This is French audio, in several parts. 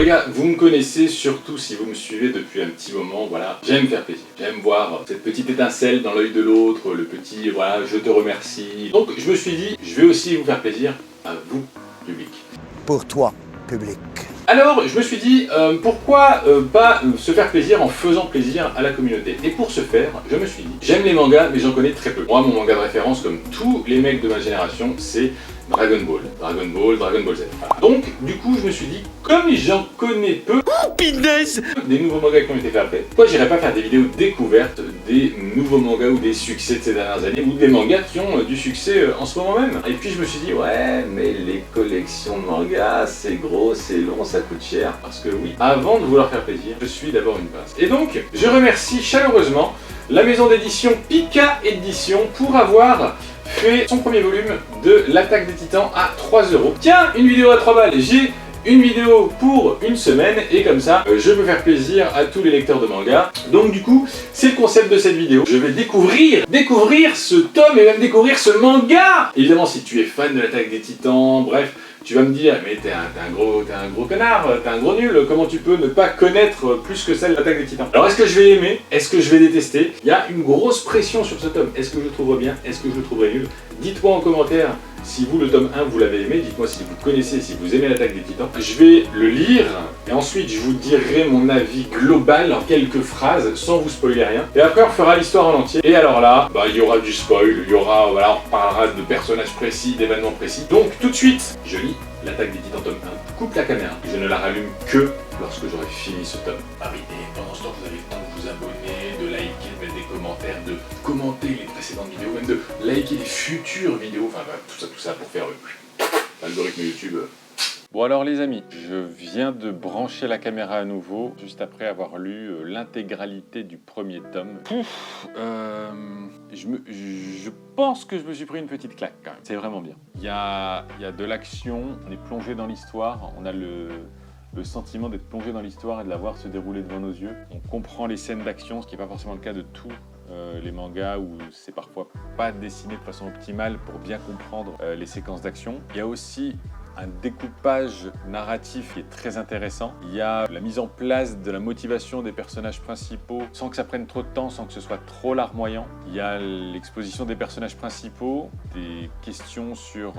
les gars, vous me connaissez, surtout si vous me suivez depuis un petit moment, voilà, j'aime faire plaisir. J'aime voir cette petite étincelle dans l'œil de l'autre, le petit, voilà, je te remercie. Donc je me suis dit, je vais aussi vous faire plaisir à vous, public. Pour toi, public. Alors, je me suis dit, pourquoi pas se faire plaisir en faisant plaisir à la communauté. Et pour ce faire, je me suis dit, j'aime les mangas, mais j'en connais très peu. Moi, mon manga de référence, comme tous les mecs de ma génération, c'est Dragon Ball, Dragon Ball Z. Voilà. Donc, du coup, je me suis dit, comme j'en connais peu, des nouveaux mangas qui ont été faits après, pourquoi j'irais pas faire des vidéos découvertes des nouveaux mangas ou des succès de ces dernières années, ou des mangas qui ont du succès en ce moment même. Et puis je me suis dit, ouais, mais les collections de mangas, c'est gros, c'est long, ça coûte cher. Parce que oui, avant de vouloir faire plaisir, je suis d'abord une base. Et donc, je remercie chaleureusement la maison d'édition Pika Édition pour avoir fait son premier volume de l'Attaque des Titans à 3 €. Tiens, une vidéo à 3 balles, j'ai une vidéo pour une semaine et comme ça, je peux faire plaisir à tous les lecteurs de manga. Donc du coup, c'est le concept de cette vidéo. Je vais découvrir ce tome et même découvrir ce manga. Évidemment, si tu es fan de l'Attaque des Titans, bref, tu vas me dire, mais t'es un gros connard, t'es un gros nul, comment tu peux ne pas connaître plus que ça l'Attaque des Titans? Alors est-ce que je vais aimer? Est-ce que je vais détester? Il y a une grosse pression sur ce tome. Est-ce que je le trouverai bien? Est-ce que je le trouverai nul? Dites-moi en commentaire si vous, le tome 1, vous l'avez aimé. Dites-moi si vous connaissez, si vous aimez l'Attaque des Titans. Je vais le lire et ensuite je vous dirai mon avis global en quelques phrases sans vous spoiler rien. Et après on fera l'histoire en entier. Et alors là, il y aura du spoil, il y aura, voilà, on reparlera de personnages précis, d'événements précis. Donc tout de suite, je lis l'Attaque des Titans tome 1. Coupe la caméra. Je ne la rallume que lorsque j'aurai fini ce tome. Ah oui, et pendant ce temps, vous avez le temps de vous abonner, de liker, de mettre des commentaires, de commenter les précédentes vidéos, même de liker les futures vidéos, enfin bah, tout ça pour faire l'algorithme YouTube. Bon alors les amis, je viens de brancher la caméra à nouveau, juste après avoir lu l'intégralité du premier tome. Je pense que je me suis pris une petite claque quand même, c'est vraiment bien. Il y a de l'action, on est plongé dans l'histoire, on a le sentiment d'être plongé dans l'histoire et de la voir se dérouler devant nos yeux. On comprend les scènes d'action, ce qui n'est pas forcément le cas de tous les mangas où c'est parfois pas dessiné de façon optimale pour bien comprendre les séquences d'action. Il y a aussi un découpage narratif qui est très intéressant. Il y a la mise en place de la motivation des personnages principaux sans que ça prenne trop de temps, sans que ce soit trop larmoyant. Il y a l'exposition des personnages principaux, des questions sur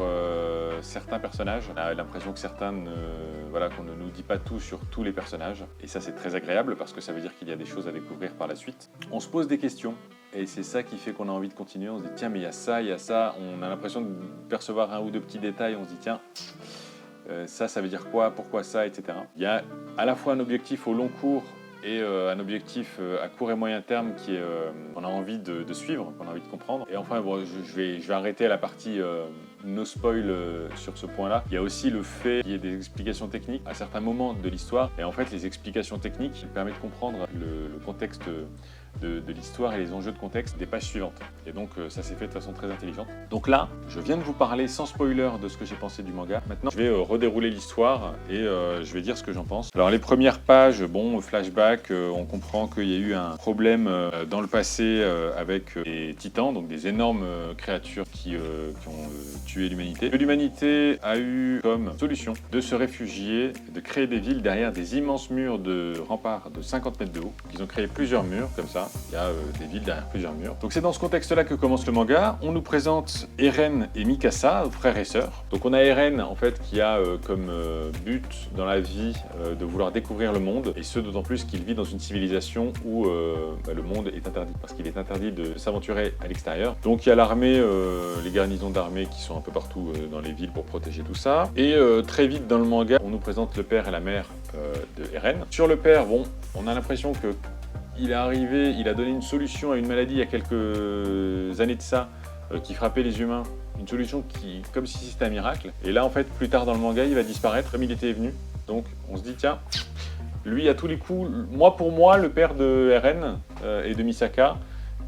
certains personnages. On a l'impression que certains qu'on ne nous dit pas tout sur tous les personnages. Et ça, c'est très agréable parce que ça veut dire qu'il y a des choses à découvrir par la suite. On se pose des questions. Et c'est ça qui fait qu'on a envie de continuer. On se dit, tiens, mais il y a ça. On a l'impression de percevoir un ou deux petits détails. On se dit, tiens, ça veut dire quoi, pourquoi ça, etc. Il y a à la fois un objectif au long cours et un objectif à court et moyen terme qui est qu'on a envie de suivre, qu'on a envie de comprendre. Et enfin, bon, je vais arrêter à la partie no spoil sur ce point-là. Il y a aussi le fait qu'il y ait des explications techniques à certains moments de l'histoire. Et en fait, les explications techniques permettent de comprendre le contexte de l'histoire et les enjeux de contexte des pages suivantes. Et donc ça s'est fait de façon très intelligente. Donc là, je viens de vous parler sans spoiler de ce que j'ai pensé du manga. Maintenant, je vais redérouler l'histoire et je vais dire ce que j'en pense. Alors les premières pages, bon, flashback, on comprend qu'il y a eu un problème dans le passé avec les titans, donc des énormes créatures qui ont tué l'humanité. L'humanité a eu comme solution de se réfugier, de créer des villes derrière des immenses murs de remparts de 50 mètres de haut. Ils ont créé plusieurs murs comme ça. Il y a des villes derrière plusieurs murs. Donc c'est dans ce contexte-là que commence le manga. On nous présente Eren et Mikasa, frères et sœurs. Donc on a Eren en fait qui a comme but dans la vie de vouloir découvrir le monde, et ce d'autant plus qu'il vit dans une civilisation où le monde est interdit, parce qu'il est interdit de s'aventurer à l'extérieur. Donc il y a l'armée, les garnisons d'armée qui sont un peu partout dans les villes pour protéger tout ça. Et très vite dans le manga, on nous présente le père et la mère de Eren. Sur le père, bon, on a l'impression que il est arrivé, il a donné une solution à une maladie il y a quelques années de ça qui frappait les humains. Une solution qui, comme si c'était un miracle. Et là, en fait, plus tard dans le manga, il va disparaître comme il était venu. Donc, on se dit, tiens, lui, à tous les coups, pour moi, le père de Eren et de Misaka,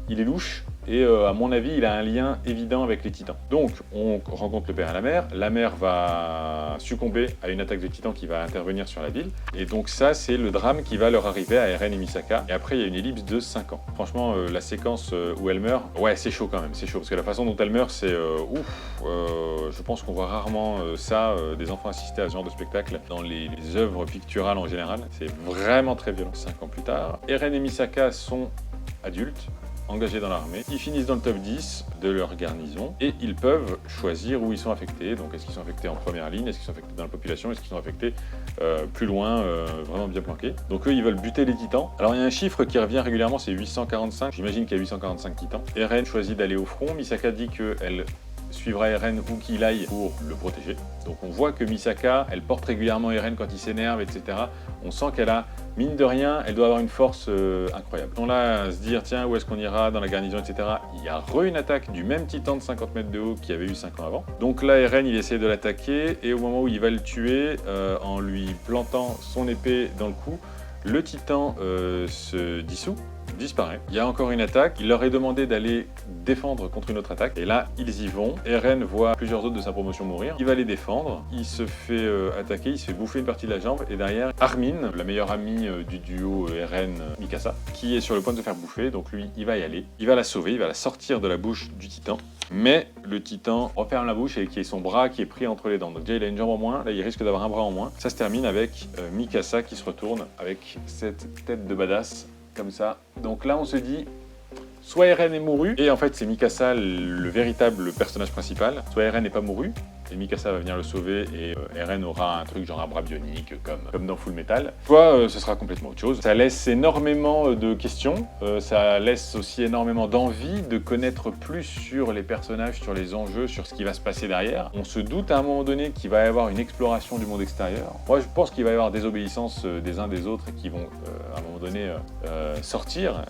il est louche. et à mon avis, il a un lien évident avec les titans. Donc, on rencontre le père et la mère va succomber à une attaque de titans qui va intervenir sur la ville, et donc ça, c'est le drame qui va leur arriver à Eren et Misaka, et après, il y a une ellipse de 5 ans. Franchement, la séquence où elle meurt, ouais, c'est chaud quand même, c'est chaud, parce que la façon dont elle meurt, c'est je pense qu'on voit rarement des enfants assister à ce genre de spectacle dans les œuvres picturales en général. C'est vraiment très violent. 5 ans plus tard, Eren et Misaka sont adultes, engagés dans l'armée. Ils finissent dans le top 10 de leur garnison et ils peuvent choisir où ils sont affectés. Donc est-ce qu'ils sont affectés en première ligne, est-ce qu'ils sont affectés dans la population, est-ce qu'ils sont affectés plus loin, vraiment bien planqués. Donc eux, ils veulent buter les titans. Alors il y a un chiffre qui revient régulièrement, c'est 845. J'imagine qu'il y a 845 titans. Eren choisit d'aller au front. Misaka dit qu'elle suivra Eren où qu'il aille pour le protéger. Donc on voit que Misaka, elle porte régulièrement Eren quand il s'énerve, etc. On sent qu'elle a, mine de rien, elle doit avoir une force incroyable. On là à se dire, tiens, où est-ce qu'on ira dans la garnison, etc. Il y a une attaque du même titan de 50 mètres de haut qu'il y avait eu 5 ans avant. Donc là, Eren, il essaie de l'attaquer, et au moment où il va le tuer, en lui plantant son épée dans le cou, le titan se dissout, disparaît. Il y a encore une attaque, il leur est demandé d'aller défendre contre une autre attaque, et là, ils y vont. Eren voit plusieurs autres de sa promotion mourir, il va les défendre, il se fait attaquer, il se fait bouffer une partie de la jambe, et derrière, Armin, la meilleure amie du duo Eren-Mikasa, qui est sur le point de se faire bouffer, donc lui, il va y aller, il va la sauver, il va la sortir de la bouche du titan, mais le titan referme la bouche et qui est son bras qui est pris entre les dents. Donc déjà, il a une jambe en moins, là, il risque d'avoir un bras en moins. Ça se termine avec Mikasa qui se retourne avec cette tête de badass, comme ça. Donc là, on se dit, soit Eren est mouru, et en fait, c'est Mikasa le véritable personnage principal, soit Eren n'est pas mouru, et Mikasa va venir le sauver, et Eren aura un truc genre un bras bionique, comme dans Full Metal. Soit ce sera complètement autre chose. Ça laisse énormément de questions, ça laisse aussi énormément d'envie de connaître plus sur les personnages, sur les enjeux, sur ce qui va se passer derrière. On se doute à un moment donné qu'il va y avoir une exploration du monde extérieur. Moi, je pense qu'il va y avoir désobéissance des uns des autres, et qui vont, à un moment donné, sortir,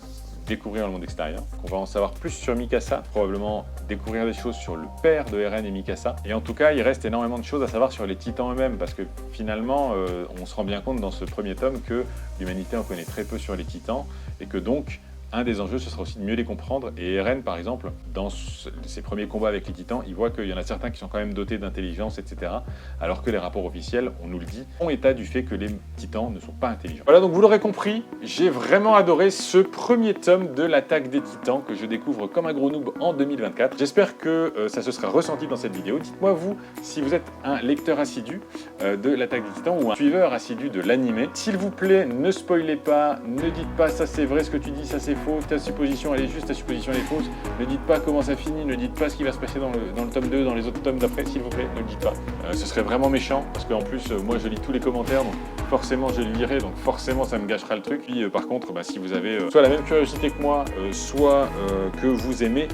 découvrir le monde extérieur. On va en savoir plus sur Mikasa, probablement découvrir des choses sur le père de Eren et Mikasa. Et en tout cas, il reste énormément de choses à savoir sur les titans eux-mêmes, parce que finalement, on se rend bien compte dans ce premier tome que l'humanité en connaît très peu sur les titans, et que donc, un des enjeux, ce sera aussi de mieux les comprendre. Et Eren, par exemple, dans ses premiers combats avec les titans, il voit qu'il y en a certains qui sont quand même dotés d'intelligence, etc. Alors que les rapports officiels, on nous le dit, font état du fait que les titans ne sont pas intelligents. Voilà, donc vous l'aurez compris, j'ai vraiment adoré ce premier tome de l'attaque des titans que je découvre comme un gros noob en 2024. J'espère que ça se sera ressenti dans cette vidéo. Dites-moi, vous, si vous êtes un lecteur assidu de l'attaque des titans ou un suiveur assidu de l'animé. S'il vous plaît, ne spoilez pas, ne dites pas ça c'est vrai ce que tu dis, ça c'est faux, ta supposition elle est juste, ta supposition elle est fausse, ne dites pas comment ça finit, ne dites pas ce qui va se passer dans le tome 2, dans les autres tomes d'après, s'il vous plaît, ne le dites pas. Ce serait vraiment méchant, parce qu'en plus, moi je lis tous les commentaires, donc forcément je les lirai, donc forcément ça me gâchera le truc. Puis par contre, si vous avez soit la même curiosité que moi, soit que vous aimez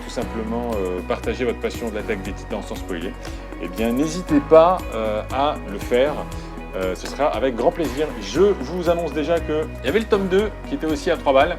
tout simplement partager votre passion de l'attaque des titans sans spoiler, eh bien n'hésitez pas à le faire. Ce sera avec grand plaisir. Je vous annonce déjà qu'il y avait le tome 2 qui était aussi à 3 balles.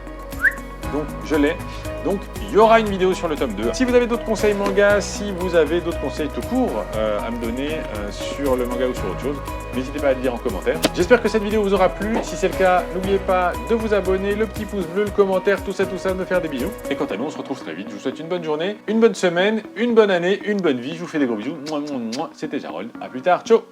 Donc je l'ai. Donc il y aura une vidéo sur le tome 2. Si vous avez d'autres conseils manga, si vous avez d'autres conseils tout court à me donner sur le manga ou sur autre chose, n'hésitez pas à le dire en commentaire. J'espère que cette vidéo vous aura plu. Si c'est le cas, n'oubliez pas de vous abonner, le petit pouce bleu, le commentaire, tout ça, de me faire des bisous. Et quant à nous, on se retrouve très vite. Je vous souhaite une bonne journée, une bonne semaine, une bonne année, une bonne vie. Je vous fais des gros bisous. C'était Jarod. À plus tard. Ciao.